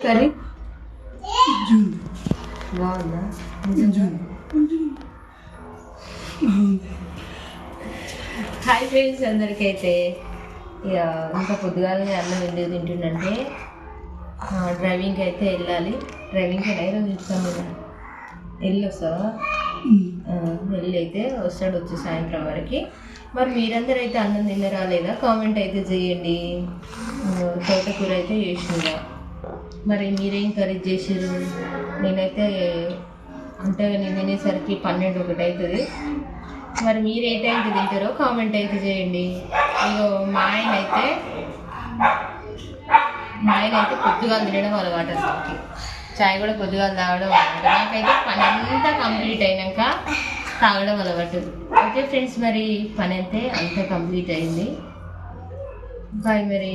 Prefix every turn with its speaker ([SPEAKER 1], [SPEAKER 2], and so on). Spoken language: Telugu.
[SPEAKER 1] కర్రీ బాగుందా? హాయ్ ఫ్రెండ్స్, అందరికైతే ఇక ఇంకా పొద్దుగాలనే అన్నం ఎందుకు తింటుండంటే డ్రైవింగ్కి అయితే వెళ్ళాలి. డ్రైవింగ్కి ఎలా చూస్తాం కదా, వెళ్ళి వస్తావా? వెళ్ళి అయితే వస్తాడు, వచ్చి సాయంత్రం వరకు. మరి మీరందరూ అయితే అన్నం తిన్నరా లేదా కామెంట్ అయితే చేయండి. తోటకూర అయితే చేసినా, మరి మీరేం కర్రీ చేసారు? నేనైతే అంటే నేను తినేసరికి 12-1 అవుతుంది. మరి మీరు ఏ టైంకి తింటారో కామెంట్ అయితే చేయండి. ఇగో మా ఆయన అయితే పొద్దుగాలు తినడం అలవాటు. అసలుకి చాయ్ కూడా పొద్దుగాలు తాగడం అలవాటు. నాకైతే పని అంతా కంప్లీట్ అయినాక తాగడం అలవాటు. ఓకే ఫ్రెండ్స్, మరి పని అయితే అంతా కంప్లీట్ అయింది. బాయ్ మరి.